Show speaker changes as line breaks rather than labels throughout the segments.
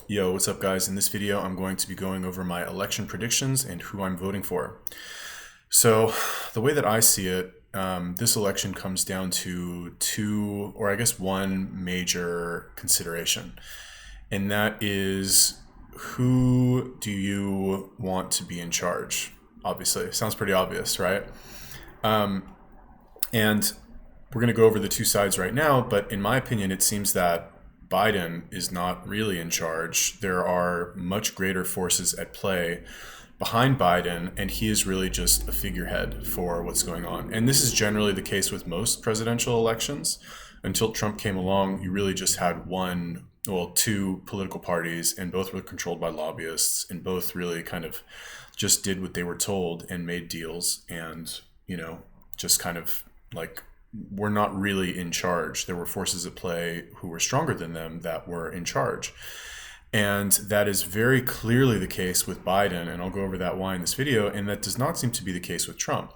Yo, what's up, guys? In this video, I'm going to be going over my election predictions and who I'm voting for. So, the way that I see it, this election comes down to two, or I guess one major consideration, and that is who do you want to be in charge? Obviously, sounds pretty obvious, right? And we're going to go over the two sides right now, but in my opinion, it seems that Biden is not really in charge. There are much greater forces at play behind Biden, and he is really just a figurehead for what's going on. And this is generally the case with most presidential elections. Until Trump came along, you really just had two political parties, and both were controlled by lobbyists, and both really kind of just did what they were told and made deals and, just kind of like were not really in charge. There were forces at play who were stronger than them that were in charge. And that is very clearly the case with Biden, and I'll go over that why in this video, and that does not seem to be the case with Trump.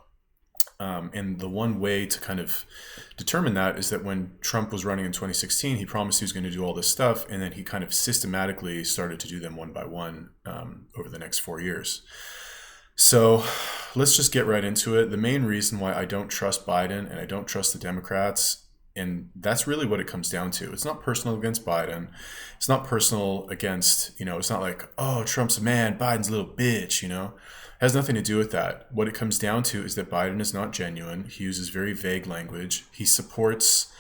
And the one way to kind of determine that is that when Trump was running in 2016, he promised he was going to do all this stuff, and then he kind of systematically started to do them one by one over the next 4 years. So let's just get right into it. The main reason why I don't trust Biden and I don't trust the Democrats, and that's really what it comes down to. It's not personal against Biden. It's not personal against, it's not like, oh, Trump's a man, Biden's a little bitch, It has nothing to do with that. What it comes down to is that Biden is not genuine. He uses very vague language. He supports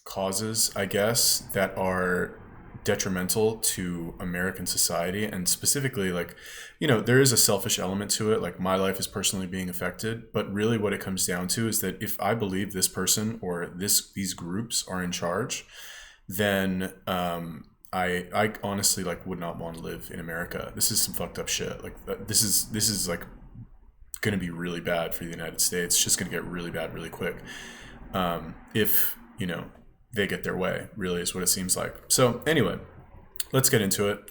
causes, I guess, that are detrimental to American society, and specifically, there is a selfish element to it, like my life is personally being affected, but really what it comes down to is that if I believe this person or these groups are in charge, then I honestly would not want to live in America. This is some fucked up shit. This is going to be really bad for the United States. It's just going to get really bad really quick. If they get their way, really is what it seems like. So anyway, let's get into it.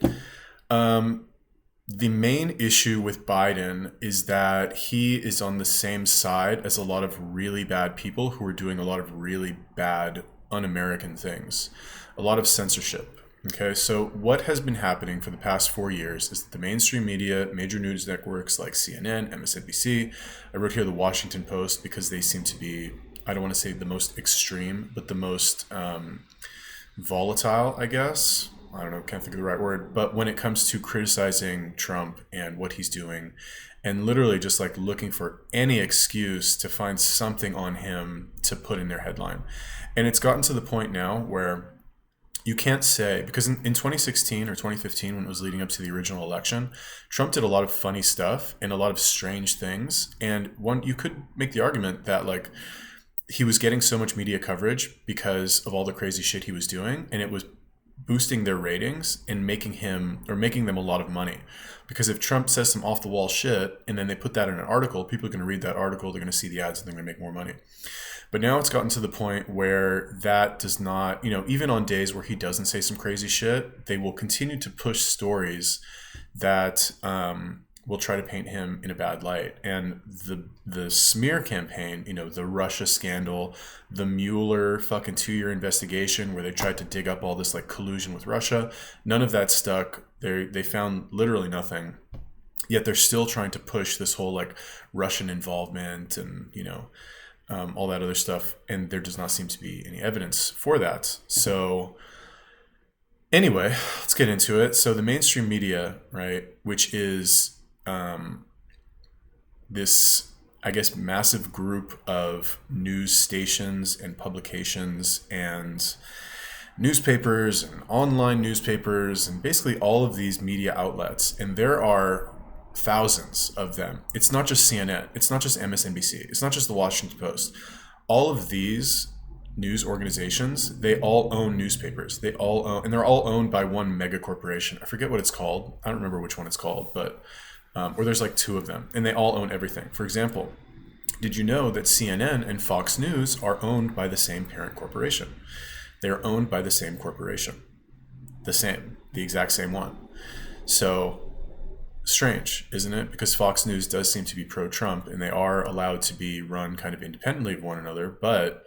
The main issue with Biden is that he is on the same side as a lot of really bad people who are doing a lot of really bad, un-American things. A lot of censorship. Okay, so what has been happening for the past 4 years is that the mainstream media, major news networks like CNN, MSNBC, I wrote here the Washington Post because they seem to be, I don't want to say the most extreme, but the most volatile, I guess. I don't know, can't think of the right word. But when it comes to criticizing Trump and what he's doing, and literally just looking for any excuse to find something on him to put in their headline. And it's gotten to the point now where you can't say, because in 2016 or 2015, when it was leading up to the original election, Trump did a lot of funny stuff and a lot of strange things. And you could make the argument that he was getting so much media coverage because of all the crazy shit he was doing, and it was boosting their ratings and making them a lot of money. Because if Trump says some off the wall shit and then they put that in an article, people are going to read that article, they're going to see the ads, and they're going to make more money. But now it's gotten to the point where that does not, even on days where he doesn't say some crazy shit, they will continue to push stories that will try to paint him in a bad light. And the smear campaign, the Russia scandal, the Mueller fucking 2-year investigation where they tried to dig up all this collusion with Russia, none of that stuck. They found literally nothing. Yet they're still trying to push this whole Russian involvement and all that other stuff, and there does not seem to be any evidence for that. So anyway, let's get into it. So the mainstream media, right, which is this, I guess, massive group of news stations and publications and newspapers and online newspapers and basically all of these media outlets, and there are thousands of them. It's not just CNN, it's not just MSNBC, it's not just the Washington Post. All of these news organizations, they all own newspapers. They all own, and they're all owned by one mega corporation. I forget what it's called. I don't remember which one it's called, but or there's two of them, and they all own everything. For example, did you know that CNN and Fox News are owned by the same parent corporation? They're owned by the same corporation. The exact same one. So strange, isn't it? Because Fox News does seem to be pro-Trump, and they are allowed to be run kind of independently of one another, but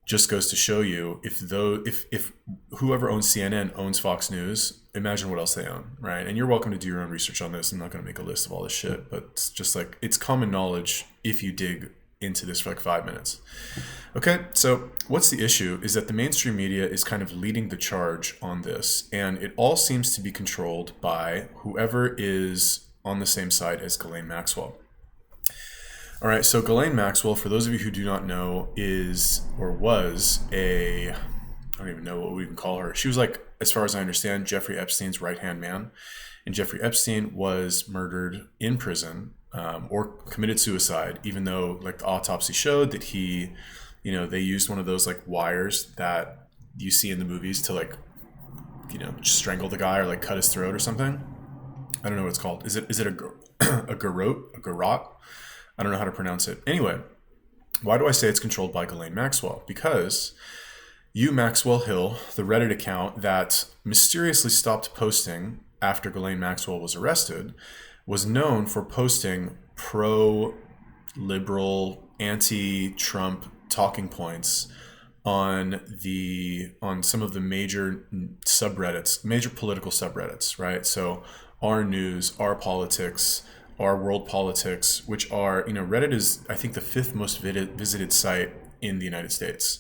just goes to show you, if whoever owns CNN owns Fox News, imagine what else they own, right? And you're welcome to do your own research on this. I'm not going to make a list of all this shit, but it's just like, it's common knowledge if you dig into this for like 5 minutes. Okay, so what's the issue is that the mainstream media is kind of leading the charge on this, and it all seems to be controlled by whoever is on the same side as Ghislaine Maxwell. All right, so Ghislaine Maxwell, for those of you who do not know, is or was I don't even know what we even call her. She was like, as far as I understand, Jeffrey Epstein's right-hand man. And Jeffrey Epstein was murdered in prison, or committed suicide, even though like the autopsy showed that he, they used one of those like wires that you see in the movies to like, strangle the guy or like cut his throat or something. I don't know what it's called. Is it a garrote? I don't know how to pronounce it. Anyway, why do I say it's controlled by Ghislaine Maxwell? Because Maxwell Hill, the Reddit account that mysteriously stopped posting after Ghislaine Maxwell was arrested, was known for posting pro-liberal, anti-Trump talking points on some of the major subreddits, major political subreddits, right? So our news, our politics, our world politics, which are, Reddit is, I think, the 5th most visited site in the United States.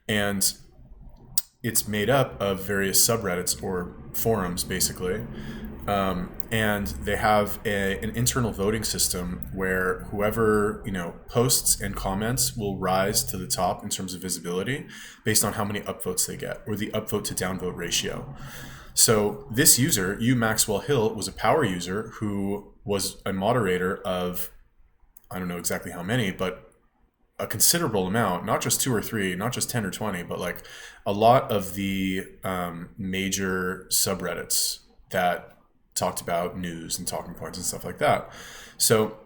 And it's made up of various subreddits or forums, basically. And they have an internal voting system where whoever, posts and comments will rise to the top in terms of visibility based on how many upvotes they get, or the upvote to downvote ratio. So this user, Maxwell Hill, was a power user who was a moderator of, I don't know exactly how many, but a considerable amount, not just 2 or 3, not just 10 or 20, but like a lot of the major subreddits that talked about news and talking points and stuff like that. So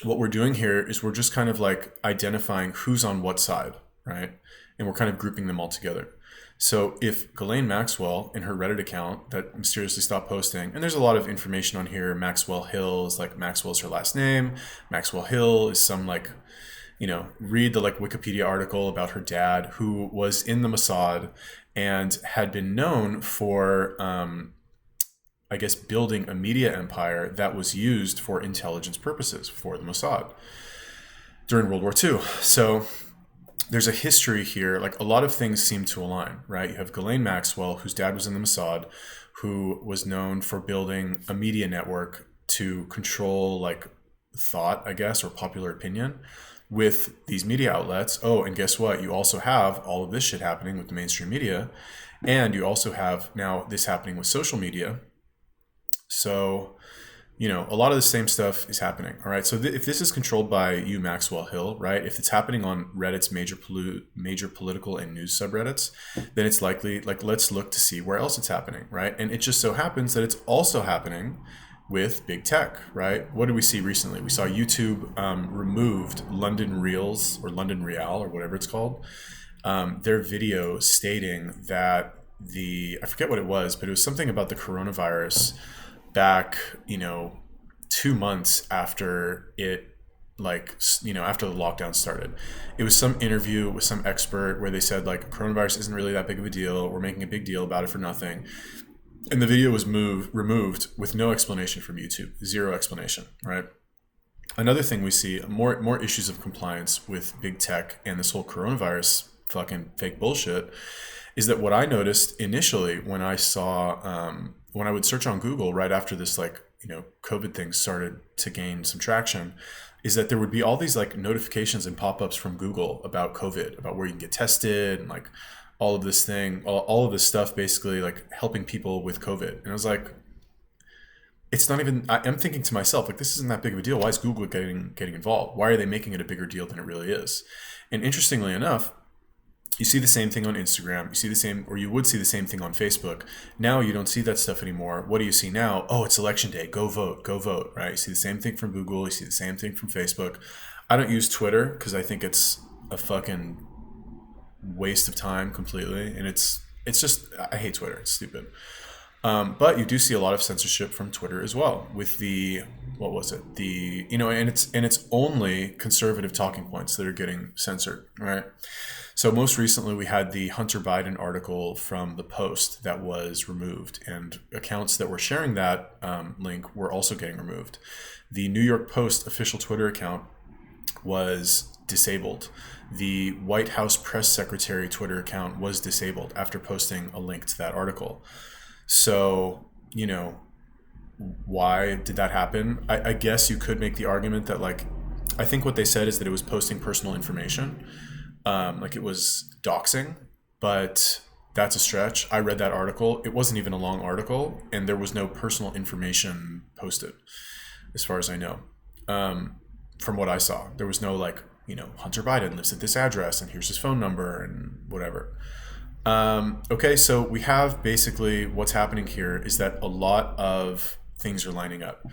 what we're doing here is we're just kind of like identifying who's on what side, right? And we're kind of grouping them all together. So if Ghislaine Maxwell in her Reddit account that mysteriously stopped posting, and there's a lot of information on here, Maxwell Hill is like, Maxwell's her last name. Maxwell Hill is some like, read the like Wikipedia article about her dad who was in the Mossad and had been known for, I guess, building a media empire that was used for intelligence purposes for the Mossad during World War II. So there's a history here, like a lot of things seem to align, right? You have Ghislaine Maxwell, whose dad was in the Mossad, who was known for building a media network to control like thought, I guess, or popular opinion with these media outlets. Oh, and guess what? You also have all of this shit happening with the mainstream media, and you also have now this happening with social media. So, a lot of the same stuff is happening. All right. So if this is controlled by Maxwell Hill, right, if it's happening on Reddit's major political and news subreddits, then it's likely, like, let's look to see where else it's happening, right? And it just so happens that it's also happening with big tech, right? What did we see recently? We saw YouTube removed London Reels or London Real or whatever it's called, their video stating that I forget what it was, but it was something about the coronavirus back, 2 months after it, after the lockdown started. It was some interview with some expert where they said like, coronavirus isn't really that big of a deal. We're making a big deal about it for nothing. And the video was removed with no explanation from YouTube, 0 explanation, right? Another thing we see, more issues of compliance with big tech and this whole coronavirus fucking fake bullshit, is that what I noticed initially when I saw, when I would search on Google right after this, COVID thing started to gain some traction, is that there would be all these like notifications and pop-ups from Google about COVID, about where you can get tested and like all of this thing, all of this stuff, basically like helping people with COVID. And I was like, it's not even, I'm thinking to myself, like, this isn't that big of a deal. Why is Google getting involved? Why are they making it a bigger deal than it really is? And interestingly enough, you see the same thing on Instagram. You see the same, or you would see the same thing on Facebook. Now you don't see that stuff anymore. What do you see now? Oh, it's election day. Go vote, right? You see the same thing from Google. You see the same thing from Facebook. I don't use Twitter because I think it's a fucking waste of time completely. And it's just, I hate Twitter. It's stupid. But you do see a lot of censorship from Twitter as well with the, what was it? And it's only conservative talking points that are getting censored, right? So most recently, we had the Hunter Biden article from the Post that was removed, and accounts that were sharing that link were also getting removed. The New York Post official Twitter account was disabled. The White House press secretary Twitter account was disabled after posting a link to that article. So, why did that happen? I guess you could make the argument that, like, I think what they said is that it was posting personal information, like it was doxing, but that's a stretch. I read that article. It wasn't even a long article, and there was no personal information posted, as far as I know. From what I saw, there was no, like, Hunter Biden lives at this address, and here's his phone number, and whatever. Okay, so we have basically what's happening here is that a lot of things are lining up.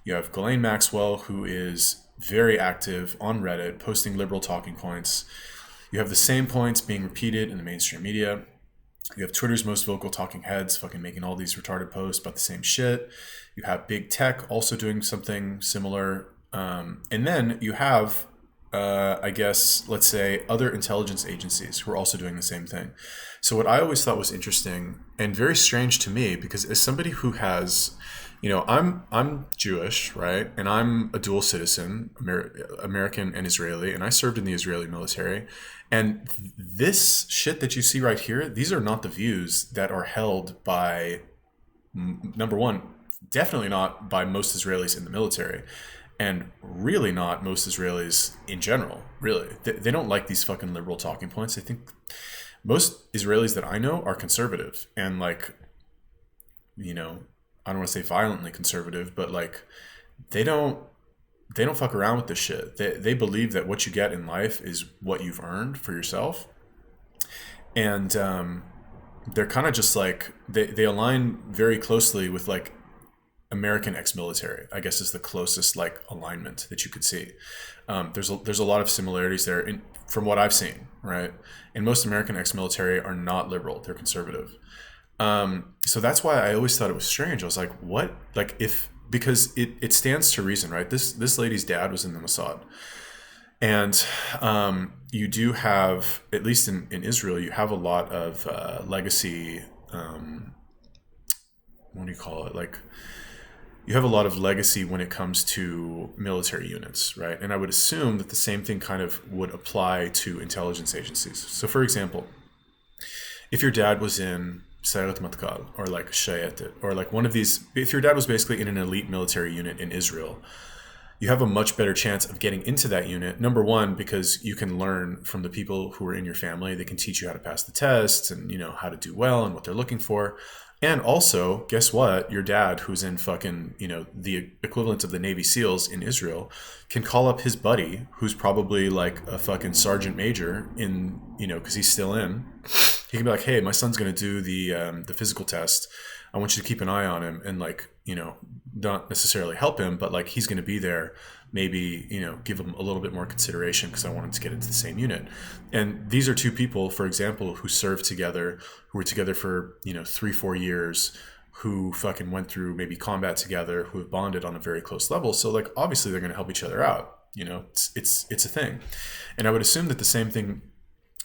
You have Ghislaine Maxwell, who is very active on Reddit, posting liberal talking points. You have the same points being repeated in the mainstream media. You have Twitter's most vocal talking heads fucking making all these retarded posts about the same shit. You have big tech also doing something similar. And then you have, I guess, let's say, other intelligence agencies who are also doing the same thing. So what I always thought was interesting and very strange to me, because as somebody who has, I'm Jewish, right? And I'm a dual citizen, American and Israeli, and I served in the Israeli military. And this shit that you see right here, these are not the views that are held by, number one, definitely not by most Israelis in the military. And really not most Israelis in general, really. They don't like these fucking liberal talking points. I think most Israelis that I know are conservative. And, like, I don't want to say violently conservative, but, like, they don't fuck around with this shit. They believe that what you get in life is what you've earned for yourself. And they're kind of just like, they align very closely with, like, American ex-military, I guess, is the closest, like, alignment that you could see. There's a lot of similarities there from what I've seen, right? And most American ex-military are not liberal; they're conservative. So that's why I always thought it was strange. I was like, what? Like, because it stands to reason, right? This lady's dad was in the Mossad, and you do have, at least in Israel, you have a lot of legacy. What do you call it? Like, you have a lot of legacy when it comes to military units, right? And I would assume that the same thing kind of would apply to intelligence agencies. So, for example, if your dad was in Sayeret Matkal or, like, Shayetet, or, like, one of these, if your dad was basically in an elite military unit in Israel, you have a much better chance of getting into that unit. Number one, because you can learn from the people who are in your family. They can teach you how to pass the tests and, how to do well and what they're looking for. And also, guess what? Your dad, who's in fucking, the equivalent of the Navy SEALs in Israel, can call up his buddy, who's probably, like, a fucking sergeant major in, because he's still in. He can be like, hey, my son's going to do the physical test. I want you to keep an eye on him and, like, not necessarily help him, but, like, he's going to be there. Maybe, give him a little bit more consideration because I want him to get into the same unit. And these are two people, for example, who served together, who were together for, 3-4 years, who fucking went through maybe combat together, who have bonded on a very close level. So, like, obviously they're going to help each other out. It's a thing. And I would assume that the same thing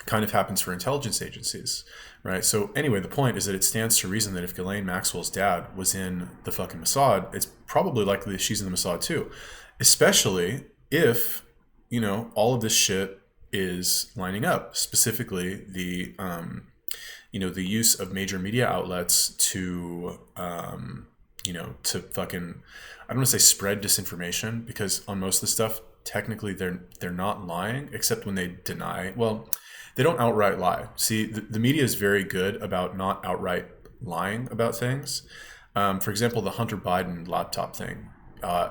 kind of happens for intelligence agencies, right? So anyway, the point is that it stands to reason that if Ghislaine Maxwell's dad was in the fucking Mossad, it's probably likely that she's in the Mossad too, especially if, all of this shit is lining up, specifically the, the use of major media outlets to, to fucking, I don't want to say spread disinformation, because on most of the stuff, technically they're not lying, except when they deny. Well, they don't outright lie. See, the media is very good about not outright lying about things. For example, the Hunter Biden laptop thing. I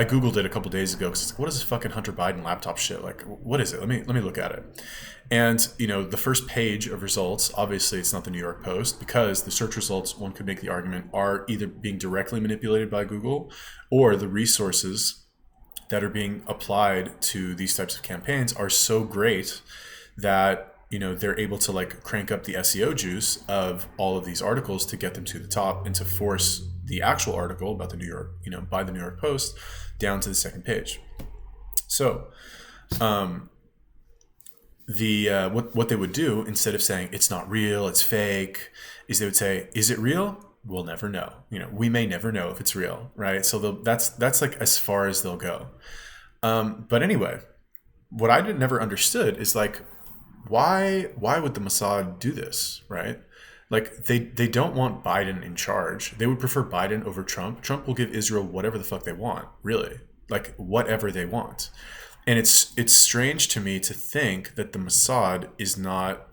Googled it a couple days ago because it's like, what is this fucking Hunter Biden laptop shit? Like, what is it? Let me look at it. And, the first page of results, obviously it's not the New York Post, because the search results, one could make the argument, are either being directly manipulated by Google, or the resources that are being applied to these types of campaigns are so great that, they're able to, like, crank up the SEO juice of all of these articles to get them to the top and to force the actual article about the New York, by the New York Post down to the second page. So, the what they would do, instead of saying it's not real, it's fake, is they would say, is it real? We'll never know. We may never know if it's real, right? So that's like as far as they'll go. But anyway, what I never understood is like, why would the Mossad do this, right? Like they don't want Biden in charge. They would prefer Biden over Trump. Trump will give Israel whatever the fuck they want, really, like whatever they want. And it's strange to me to think that the Mossad is not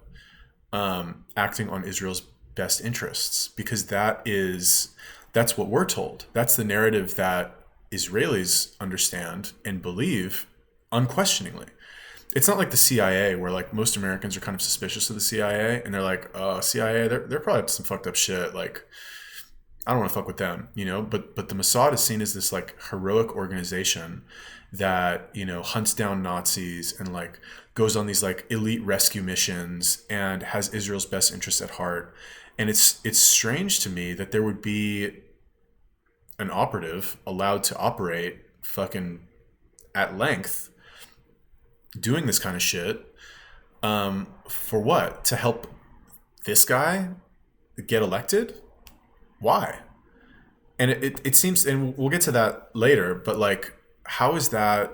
acting on Israel's best interests, because that's what we're told. That's the narrative that Israelis understand and believe unquestioningly. It's not like the CIA, where like most Americans are kind of suspicious of the CIA, and they're like, CIA, they're probably up to some fucked up shit. Like, I don't want to fuck with them, But the Mossad is seen as this like heroic organization that hunts down Nazis and like goes on these like elite rescue missions and has Israel's best interests at heart. And it's strange to me that there would be an operative allowed to operate fucking at length doing this kind of shit, for what? To help this guy get elected? Why? And it seems, and we'll get to that later, but like, how is that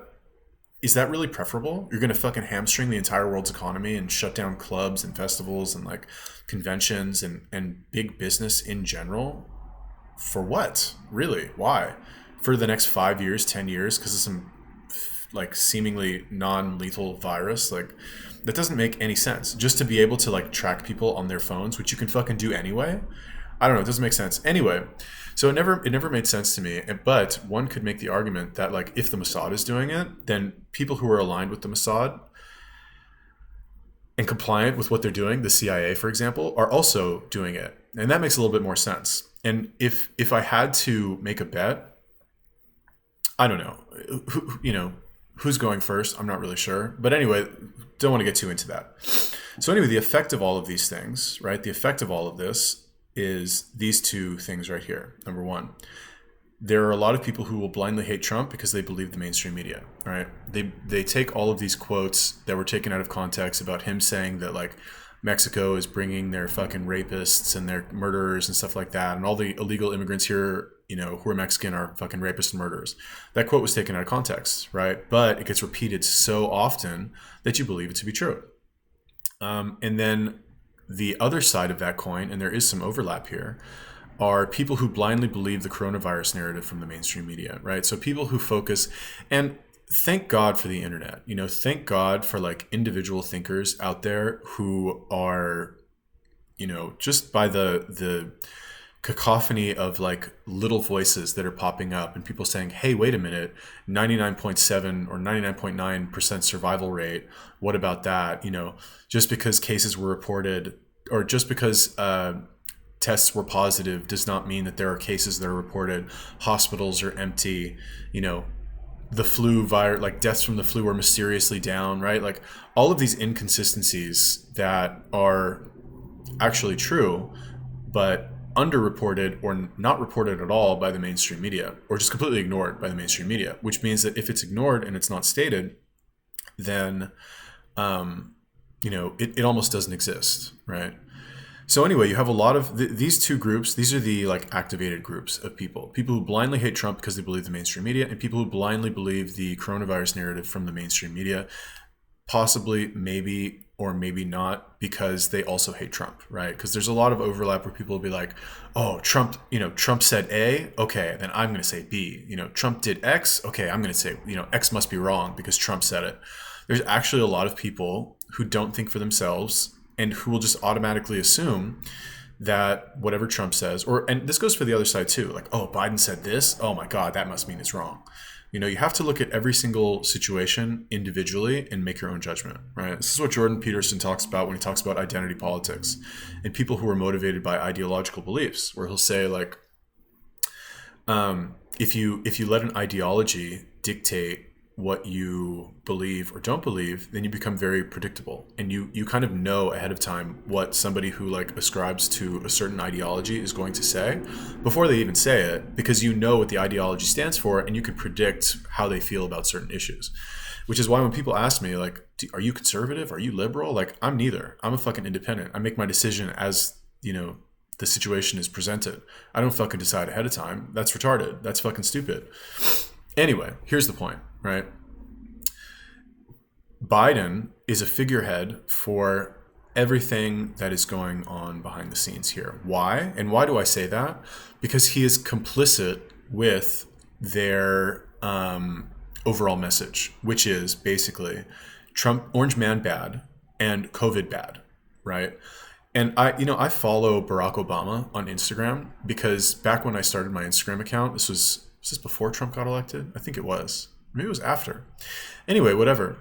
really preferable? You're going to fucking hamstring the entire world's economy and shut down clubs and festivals and like conventions and big business in general? For what? Really? Why? For the next 5 years, 10 years, because of some like seemingly non-lethal virus? Like, that doesn't make any sense. Just to be able to like track people on their phones, which you can fucking do anyway. I don't know. It doesn't make sense. Anyway, so it never made sense to me. But one could make the argument that like, if the Mossad is doing it, then people who are aligned with the Mossad and compliant with what they're doing, the CIA, for example, are also doing it. And that makes a little bit more sense. And if I had to make a bet, I don't know, who's going first? I'm not really sure. But anyway, don't want to get too into that. So anyway, the effect of all of these things, right? The effect of all of this is these two things right here. Number one, there are a lot of people who will blindly hate Trump because they believe the mainstream media, right? They take all of these quotes that were taken out of context about him saying that like Mexico is bringing their fucking rapists and their murderers and stuff like that, and all the illegal immigrants here, who are Mexican are fucking rapists and murderers. That quote was taken out of context, right? But it gets repeated so often that you believe it to be true. And then the other side of that coin, and there is some overlap here, are people who blindly believe the coronavirus narrative from the mainstream media, right? So people who focus, and thank God for the internet, thank God for like individual thinkers out there who are, just by the cacophony of like little voices that are popping up and people saying, hey, wait a minute, 99.7 or 99.9% survival rate. What about that? Just because cases were reported, or just because tests were positive, does not mean that there are cases that are reported. Hospitals are empty. The flu virus, like deaths from the flu are mysteriously down, right? Like all of these inconsistencies that are actually true, but underreported or not reported at all by the mainstream media, or just completely ignored by the mainstream media, which means that if it's ignored and it's not stated, then, it almost doesn't exist, right? So anyway, you have a lot of these two groups. These are the like activated groups of people who blindly hate Trump because they believe the mainstream media, and people who blindly believe the coronavirus narrative from the mainstream media, possibly, maybe, or maybe not, because they also hate Trump, right? Because there's a lot of overlap where people will be like, oh, Trump said A, okay, then I'm going to say B. Trump did X, okay, I'm going to say, X must be wrong because Trump said it. There's actually a lot of people who don't think for themselves and who will just automatically assume that whatever Trump says, and this goes for the other side too, like, oh, Biden said this, oh my God, that must mean it's wrong. You have to look at every single situation individually and make your own judgment, right? This is what Jordan Peterson talks about when he talks about identity politics and people who are motivated by ideological beliefs, where he'll say like, if you let an ideology dictate what you believe or don't believe, then you become very predictable, and you kind of know ahead of time what somebody who like ascribes to a certain ideology is going to say before they even say it, because you know what the ideology stands for and you can predict how they feel about certain issues. Which is why when people ask me like, are you conservative, are you liberal, like, I'm neither. I'm a fucking independent. I make my decision as, you know, the situation is presented. I don't fucking decide ahead of time. That's retarded. That's fucking stupid. Anyway, here's the point, right? Biden is a figurehead for everything that is going on behind the scenes here. Why? And why do I say that? Because he is complicit with their overall message, which is basically Trump, orange man bad, and COVID bad, right? And I follow Barack Obama on Instagram because back when I started my Instagram account, was this before Trump got elected? I think it was. Maybe it was after. Anyway, whatever.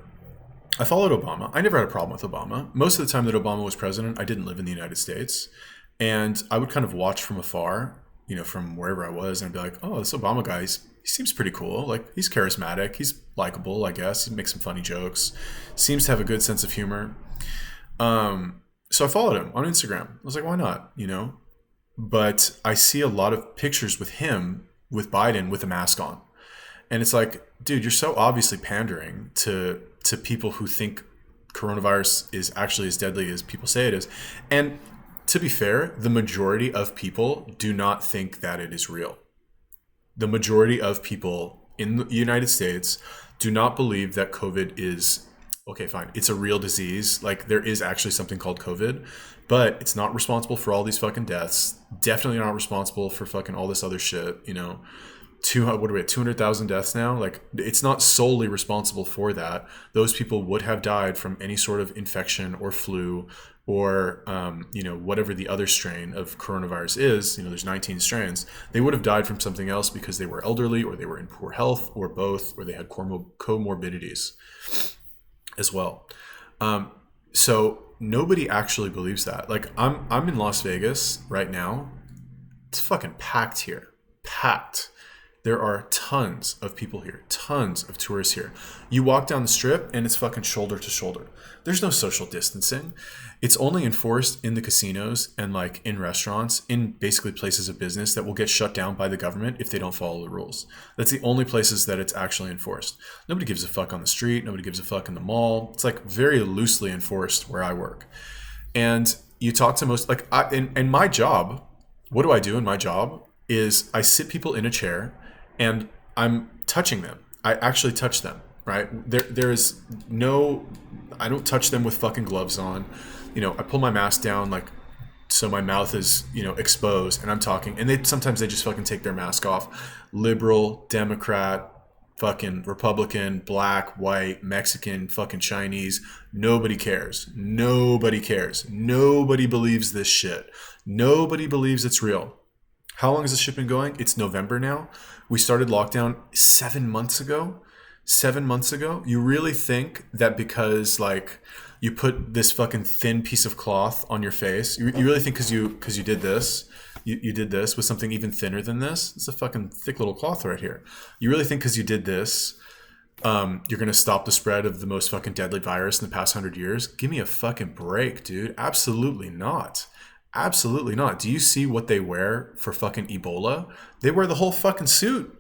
I followed Obama. I never had a problem with Obama. Most of the time that Obama was president, I didn't live in the United States. And I would kind of watch from afar, you know, from wherever I was, and I'd be like, oh, this Obama guy, he seems pretty cool. Like, he's charismatic. He's likable, I guess. He makes some funny jokes. Seems to have a good sense of humor. So I followed him on Instagram. I was like, why not, you know? But I see a lot of pictures with him, with Biden, with a mask on. And it's like, dude, you're so obviously pandering to people who think coronavirus is actually as deadly as people say it is. And to be fair, the majority of people do not think that it is real. The majority of people in the United States do not believe that COVID is, okay, fine, it's a real disease. Like, there is actually something called COVID, but it's not responsible for all these fucking deaths. Definitely not responsible for fucking all this other shit, you know. What are we at, 200,000 deaths now? Like, it's not solely responsible for that. Those people would have died from any sort of infection or flu or, you know, whatever the other strain of coronavirus is. You know, there's 19 strains. They would have died from something else because they were elderly or they were in poor health or both, or they had comorbidities as well. So nobody actually believes that. Like, I'm in Las Vegas right now. It's fucking packed here. Packed. There are tons of people here, tons of tourists here. You walk down the strip and it's fucking shoulder to shoulder. There's no social distancing. It's only enforced in the casinos and like in restaurants, in basically places of business that will get shut down by the government if they don't follow the rules. That's the only places that it's actually enforced. Nobody gives a fuck on the street. Nobody gives a fuck in the mall. It's like very loosely enforced where I work. And you talk to most, like, in my job, what do I do in my job is I sit people in a chair and I'm touching them. I actually touch them, right? There is no, I don't touch them with fucking gloves on. You know, I pull my mask down, like, so my mouth is, you know, exposed, and I'm talking. And sometimes they just fucking take their mask off. Liberal, Democrat, fucking Republican, black, white, Mexican, fucking Chinese. Nobody cares. Nobody cares. Nobody believes this shit. Nobody believes it's real. How long has this shit been going? It's November now. We started lockdown 7 months ago. 7 months ago. You really think that because, like, you put this fucking thin piece of cloth on your face, you really think because you did this, you did this with something even thinner than this? It's a fucking thick little cloth right here. You really think because you did this, you're going to stop the spread of the most fucking deadly virus in the past 100 years? Give me a fucking break, dude. Absolutely not. Absolutely not. Do you see what they wear for fucking Ebola? They wear the whole fucking suit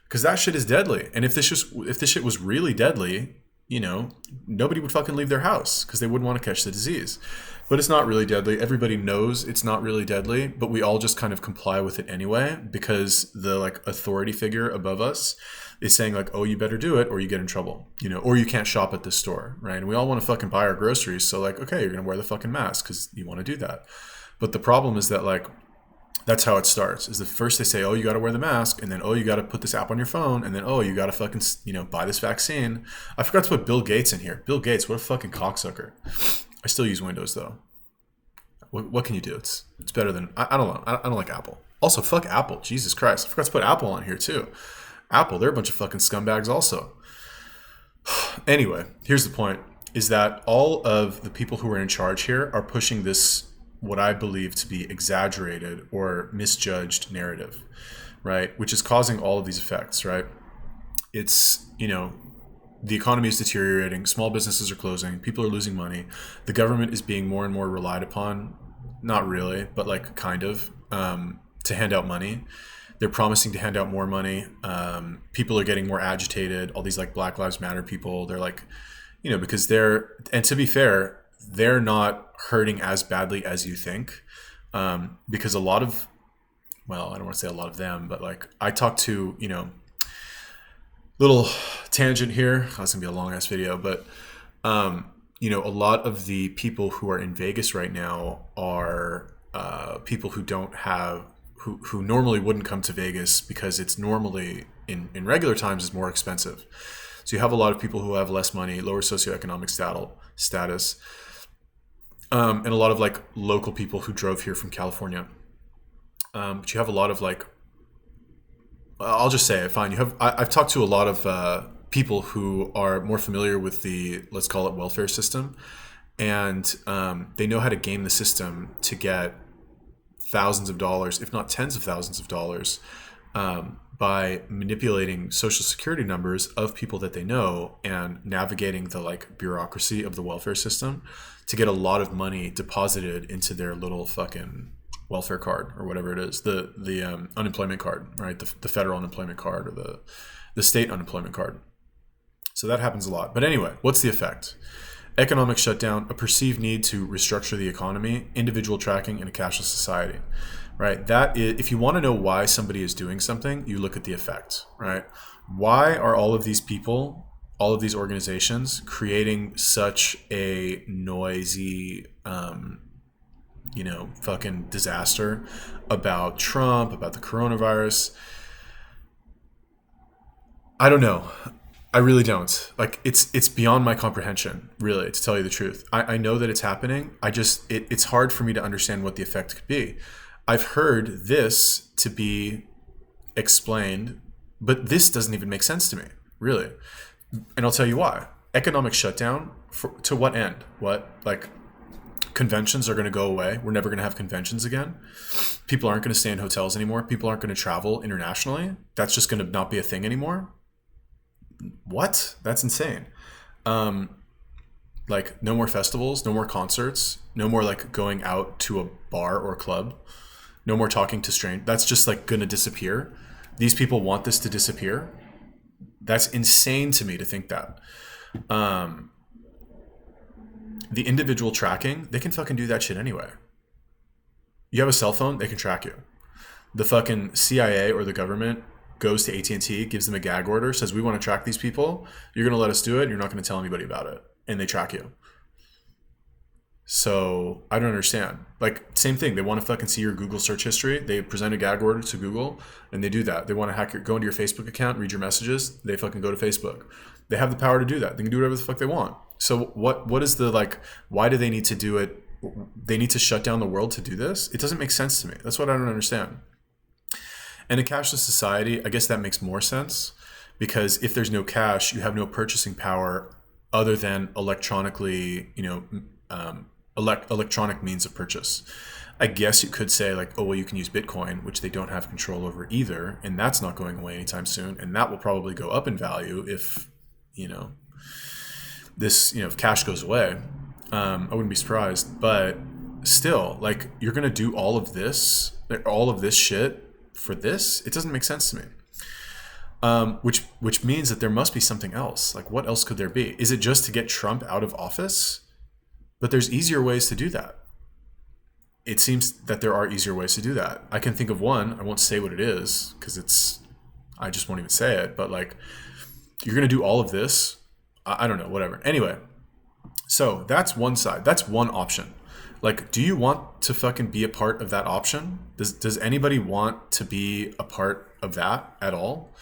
because that shit is deadly. And if this shit was really deadly, you know, nobody would fucking leave their house because they wouldn't want to catch the disease. But it's not really deadly. Everybody knows it's not really deadly, but we all just kind of comply with it anyway because the, like, authority figure above us is saying, like, oh, you better do it or you get in trouble, you know, or you can't shop at this store, right? And we all want to fucking buy our groceries. So, like, okay, you're going to wear the fucking mask because you want to do that. But the problem is that, like, that's how it starts. Is the first they say, oh, you got to wear the mask, and then, oh, you got to put this app on your phone, and then, oh, you got to fucking, you know, buy this vaccine. I forgot to put Bill Gates in here. Bill Gates, what a fucking cocksucker. I still use Windows though. What can you do? It's better than, I don't know. I don't like Apple. Also, fuck Apple. Jesus Christ, I forgot to put Apple on here too. Apple, they're a bunch of fucking scumbags also. Anyway, here's the point: is that all of the people who are in charge here are pushing this, what I believe to be exaggerated or misjudged narrative, right? Which is causing all of these effects, right? It's, you know, the economy is deteriorating, small businesses are closing, people are losing money, the government is being more and more relied upon, not really, but like kind of, to hand out money. They're promising to hand out more money. People are getting more agitated. All these like Black Lives Matter people, they're like, because and to be fair, they're not hurting as badly as you think. Because a lot of, well, I don't want to say a lot of them, but like I talked to, little tangent here. Oh, it's gonna be a long ass video, but a lot of the people who are in Vegas right now are people who don't have who normally wouldn't come to Vegas because it's normally in regular times is more expensive. So you have a lot of people who have less money, lower socioeconomic status, and a lot of like local people who drove here from California. But you have a lot of like, I'll just say it, fine. I've talked to a lot of people who are more familiar with the, let's call it, welfare system, and they know how to game the system to get thousands of dollars, if not tens of thousands of dollars, by manipulating social security numbers of people that they know and navigating the like bureaucracy of the welfare system to get a lot of money deposited into their little fucking welfare card or whatever it is, the unemployment card, right? The federal unemployment card or the state unemployment card. So that happens a lot. But anyway, what's the effect? Economic shutdown, a perceived need to restructure the economy, individual tracking, and a cashless society, right? That is, if you want to know why somebody is doing something, you look at the effect, right? Why are all of these people, all of these organizations creating such a noisy, fucking disaster about Trump, about the coronavirus? I don't know. I really don't. Like, it's beyond my comprehension, really, to tell you the truth. I know that it's happening. It's hard for me to understand what the effect could be. I've heard this to be explained, but this doesn't even make sense to me, really. And I'll tell you why. Economic shutdown, to what end? What? Like, conventions are going to go away. We're never going to have conventions again. People aren't going to stay in hotels anymore. People aren't going to travel internationally. That's just going to not be a thing anymore. What? That's insane. Like, no more festivals, no more concerts, no more like going out to a bar or club, no more talking to strangers. That's just like going to disappear. These people want this to disappear. That's insane to me to think that. The individual tracking, they can fucking do that shit anyway. You have a cell phone, they can track you. The fucking CIA or the government goes to AT&T, gives them a gag order, says, we want to track these people. You're going to let us do it. And you're not going to tell anybody about it. And they track you. So I don't understand. Like, same thing. They want to fucking see your Google search history. They present a gag order to Google and they do that. They want to go into your Facebook account, read your messages. They fucking go to Facebook. They have the power to do that. They can do whatever the fuck they want. So what is the, like, why do they need to do it? They need to shut down the world to do this? It doesn't make sense to me. That's what I don't understand. And a cashless society, I guess that makes more sense, because if there's no cash, you have no purchasing power other than electronically, electronic means of purchase. I guess you could say like, oh, well, you can use Bitcoin, which they don't have control over either. And that's not going away anytime soon. And that will probably go up in value if, if cash goes away. I wouldn't be surprised. But still, like, you're going to do all of this shit for this? It doesn't make sense to me. Which means that there must be something else. Like, what else could there be? Is it just to get Trump out of office? But there's easier ways to do that. It seems that there are easier ways to do that. I can think of one. I won't say what it is because I just won't even say it. But like, you're going to do all of this. I don't know, whatever. Anyway, so that's one side. That's one option. Like, do you want to fucking be a part of that option? Does anybody want to be a part of that at all?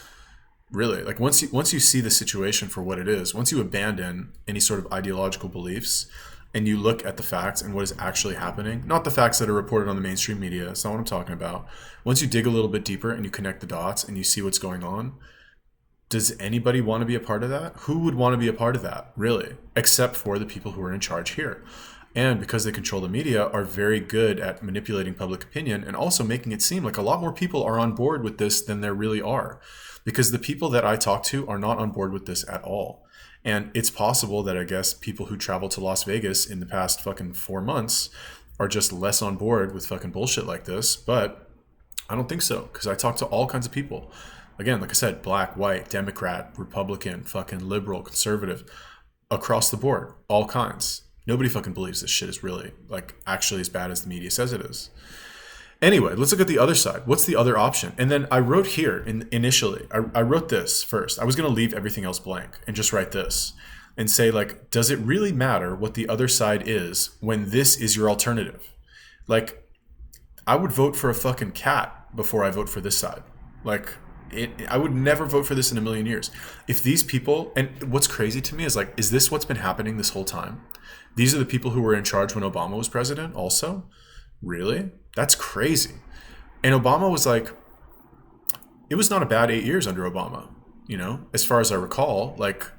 Really? Like, once you see the situation for what it is, once you abandon any sort of ideological beliefs and you look at the facts and what is actually happening, not the facts that are reported on the mainstream media, that's not what I'm talking about. Once you dig a little bit deeper and you connect the dots and you see what's going on, does anybody want to be a part of that? Who would want to be a part of that, really? Except for the people who are in charge here. And because they control the media, are very good at manipulating public opinion and also making it seem like a lot more people are on board with this than there really are. Because the people that I talk to are not on board with this at all. And it's possible that I guess people who traveled to Las Vegas in the past fucking 4 months are just less on board with fucking bullshit like this. But I don't think so, because I talk to all kinds of people. Again, like I said, black, white, Democrat, Republican, fucking liberal, conservative, across the board, all kinds. Nobody fucking believes this shit is really like actually as bad as the media says it is. Anyway, let's look at the other side. What's the other option? And then I wrote here initially, I wrote this first. I was going to leave everything else blank and just write this and say, like, does it really matter what the other side is when this is your alternative? Like, I would vote for a fucking cat before I vote for this side. Like, I would never vote for this in a million years. If these people, and what's crazy to me is like, is this what's been happening this whole time? These are the people who were in charge when Obama was president also? Really? That's crazy. And Obama was like, it was not a bad 8 years under Obama, you know, as far as I recall. Like,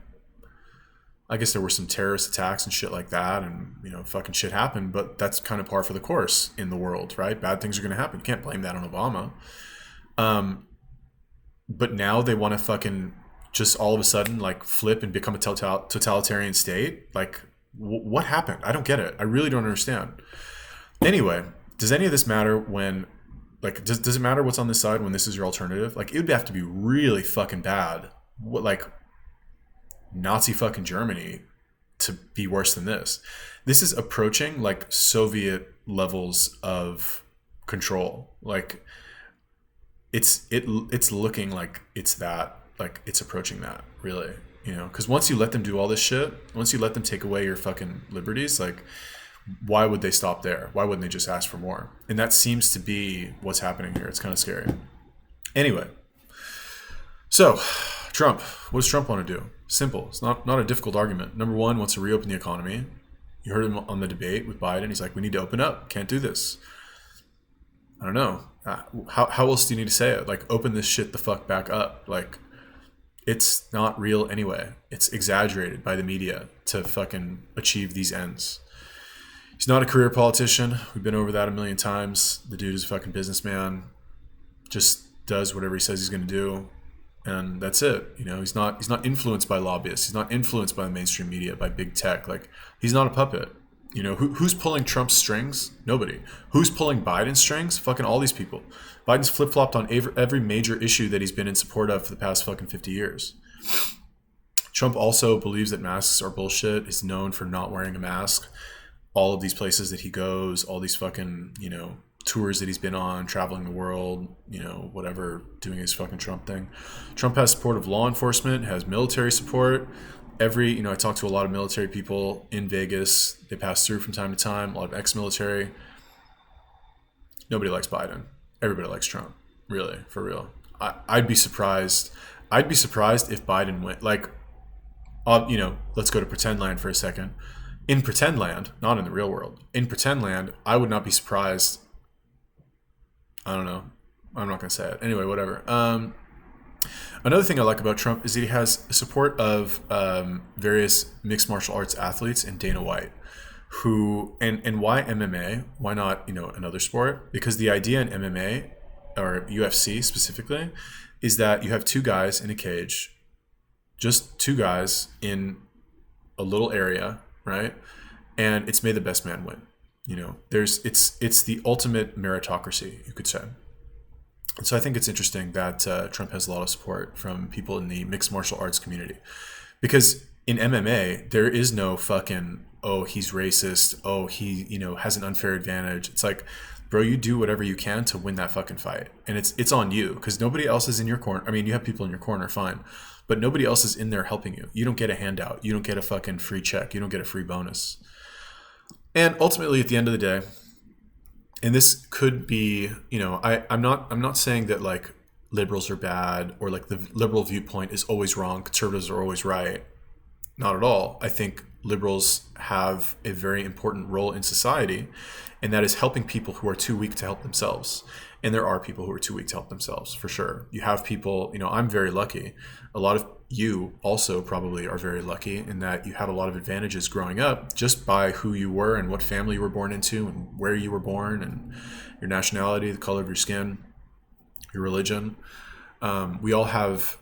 I guess there were some terrorist attacks and shit like that, and, you know, fucking shit happened, but that's kind of par for the course in the world, right? Bad things are going to happen. You can't blame that on Obama. But now they want to fucking just all of a sudden like flip and become a totalitarian state. Like, what happened? I don't get it. I really don't understand. Anyway, does any of this matter when, like, does it matter what's on this side when this is your alternative? Like, it would have to be really fucking bad, like Nazi fucking Germany, to be worse than this. This is approaching like Soviet levels of control. Like, it's looking like it's that, like it's approaching that, really, you know, because once you let them do all this shit, once you let them take away your fucking liberties, like, why would they stop there? Why wouldn't they just ask for more? And that seems to be what's happening here. It's kind of scary. Anyway, so Trump, what does Trump want to do? Simple. It's not a difficult argument. Number one, wants to reopen the economy. You heard him on the debate with Biden. He's like, we need to open up. Can't do this. I don't know. How else do you need to say it? Like, open this shit the fuck back up. Like, it's not real anyway. It's exaggerated by the media to fucking achieve these ends. He's not a career politician. We've been over that a million times. The dude is a fucking businessman. Just does whatever he says he's going to do. And that's it. You know, he's not influenced by lobbyists. He's not influenced by the mainstream media, by big tech. Like, he's not a puppet. You know, who's pulling Trump's strings? Nobody. Who's pulling Biden's strings? Fucking all these people. Biden's flip-flopped on every major issue that he's been in support of for the past fucking 50 years. Trump also believes that masks are bullshit. Is known for not wearing a mask. All of these places that he goes, all these fucking, you know, tours that he's been on, traveling the world, you know, whatever, doing his fucking Trump thing. Trump has support of law enforcement, has military support. You know, I talk to a lot of military people in Vegas. They pass through from time to time, a lot of ex-military. Nobody likes Biden. Everybody likes Trump. Really, for real. I'd be surprised. I'd be surprised if Biden went, like, you know, let's go to pretend land for a second. In pretend land, not in the real world, in pretend land, I would not be surprised. I don't know. I'm not going to say it. Anyway, whatever. Another thing I like about Trump is that he has support of various mixed martial arts athletes and Dana White, who, and why MMA? Why not, you know, another sport? Because the idea in MMA, or UFC specifically, is that you have two guys in a cage, just two guys in a little area, right? And it's may the best man win. You know, it's the ultimate meritocracy, you could say. And so I think it's interesting that Trump has a lot of support from people in the mixed martial arts community, because in MMA there is no fucking, oh, he's racist, oh, he, you know, has an unfair advantage. It's like, bro, you do whatever you can to win that fucking fight, and it's on you, because nobody else is in your corner. I mean, you have people in your corner, fine, but nobody else is in there helping you. You don't get a handout. You don't get a fucking free check. You don't get a free bonus. And ultimately, at the end of the day, and this could be, you know, I'm not saying that like liberals are bad, or like the liberal viewpoint is always wrong, conservatives are always right. Not at all. I think liberals have a very important role in society, and that is helping people who are too weak to help themselves. And there are people who are too weak to help themselves, for sure. You have people, you know, I'm very lucky. A lot of you also probably are very lucky in that you had a lot of advantages growing up just by who you were and what family you were born into and where you were born and your nationality, the color of your skin, your religion. We all have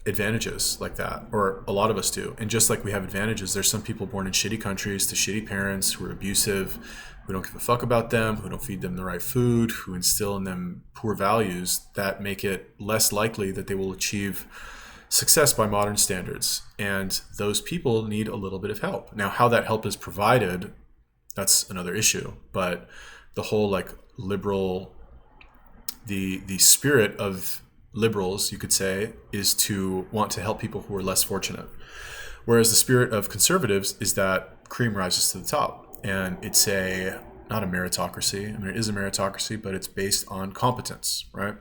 advantages like that, or a lot of us do. And just like we have advantages, there's some people born in shitty countries to shitty parents who are abusive, who don't give a fuck about them, who don't feed them the right food, who instill in them poor values that make it less likely that they will achieve success by modern standards. And those people need a little bit of help. Now, how that help is provided, that's another issue. But the whole like liberal, the spirit of liberals, you could say, is to want to help people who are less fortunate. Whereas the spirit of conservatives is that cream rises to the top. And it's not a meritocracy. I mean, it is a meritocracy, but it's based on competence, right?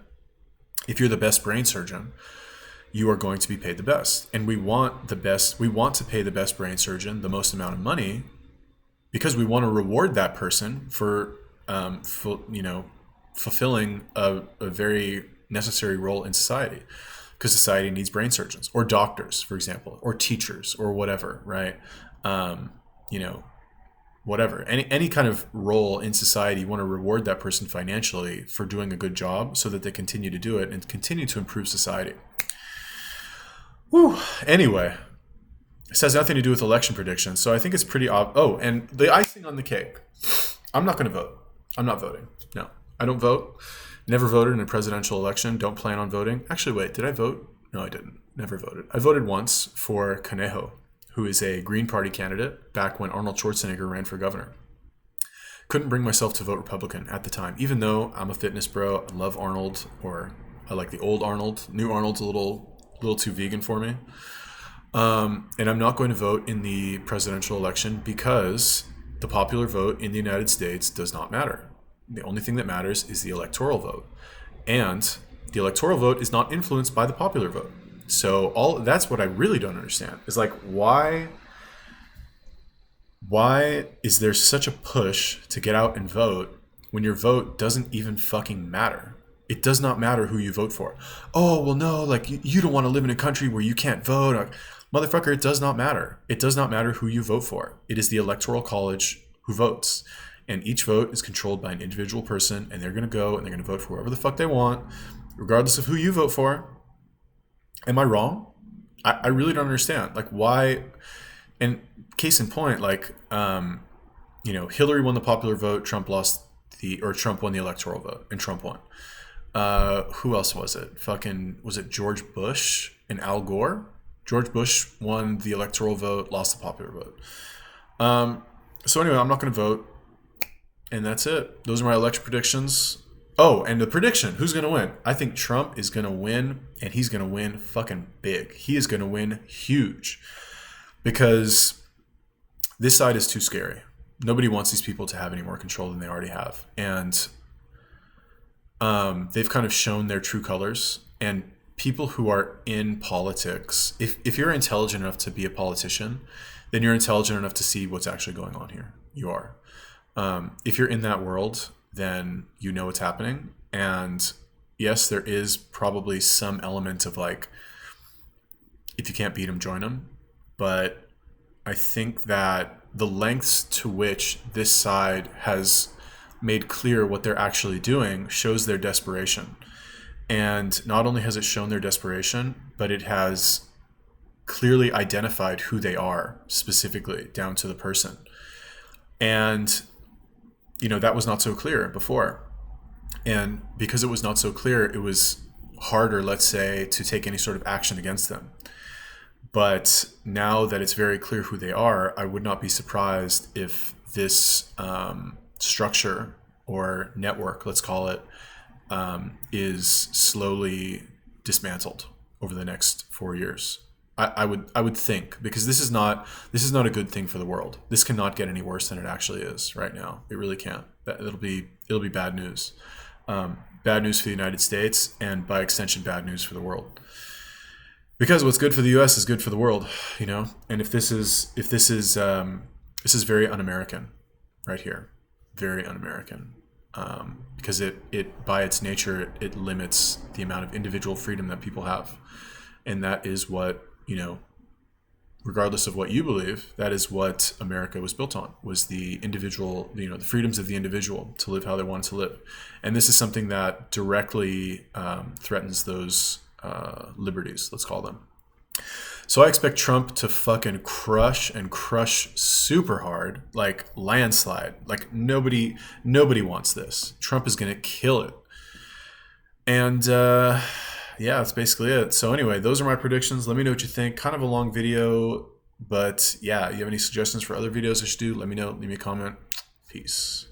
If you're the best brain surgeon, you are going to be paid the best. And we want the best. We want to pay the best brain surgeon the most amount of money because we want to reward that person for fulfilling a very necessary role in society, because society needs brain surgeons or doctors, for example, or teachers or whatever, right? Whatever, any kind of role in society, you want to reward that person financially for doing a good job so that they continue to do it and continue to improve society. Whew. Anyway, this has nothing to do with election predictions, so I think it's pretty Oh, and the icing on the cake. I'm not going to vote. I'm not voting. No, I don't vote. Never voted in a presidential election. Don't plan on voting. Actually, wait, did I vote? No, I didn't. Never voted. I voted once for Conejo, who is a Green Party candidate back when Arnold Schwarzenegger ran for governor. Couldn't bring myself to vote Republican at the time, even though I'm a fitness bro. I love Arnold, or I like the old Arnold. New Arnold's a little too vegan for me. And I'm not going to vote in the presidential election because the popular vote in the United States does not matter. The only thing that matters is the electoral vote. And the electoral vote is not influenced by the popular vote. So that's what I really don't understand. Is like, why is there such a push to get out and vote when your vote doesn't even fucking matter? It does not matter who you vote for. Oh, well, no, like you don't want to live in a country where you can't vote. Like, motherfucker, it does not matter. It does not matter who you vote for. It is the Electoral College who votes. And each vote is controlled by an individual person, and they're going to go and they're going to vote for whoever the fuck they want, regardless of who you vote for. Am I wrong? I really don't understand. Like, why? And case in point, like, Hillary won the popular vote, Trump won the electoral vote, and Trump won. Who else was it? Was it George Bush and Al Gore? George Bush won the electoral vote, lost the popular vote. So anyway, I'm not going to vote. And that's it. Those are my election predictions. Oh, and the prediction, who's going to win? I think Trump is going to win, and he's going to win fucking big. He is going to win huge because this side is too scary. Nobody wants these people to have any more control than they already have. And they've kind of shown their true colors. And people who are in politics, if you're intelligent enough to be a politician, then you're intelligent enough to see what's actually going on here. You are. If you're in that world, then you know what's happening. And yes, there is probably some element of like, if you can't beat them, join them. But I think that the lengths to which this side has made clear what they're actually doing shows their desperation. And not only has it shown their desperation, but it has clearly identified who they are specifically down to the person. And that was not so clear before. And because it was not so clear, it was harder, let's say, to take any sort of action against them. But now that it's very clear who they are, I would not be surprised if this structure or network, let's call it, is slowly dismantled over the next 4 years. I would think, because this is not a good thing for the world. This cannot get any worse than it actually is right now. It really can't. It'll be bad news. Bad news for the United States, and by extension, bad news for the world. Because what's good for the U.S. is good for the world, And if this is very un-American, right here, very un-American, because it by its nature it limits the amount of individual freedom that people have, and that is what. Regardless of what you believe, that is what America was built on, was the individual, the freedoms of the individual to live how they want to live. And this is something that directly threatens those liberties, let's call them. So I expect Trump to fucking crush and crush super hard, like landslide. Like nobody wants this. Trump is gonna kill it. And yeah, that's basically it. So anyway, those are my predictions. Let me know what you think. Kind of a long video, but yeah, you have any suggestions for other videos I should do? Let me know. Leave me a comment. Peace.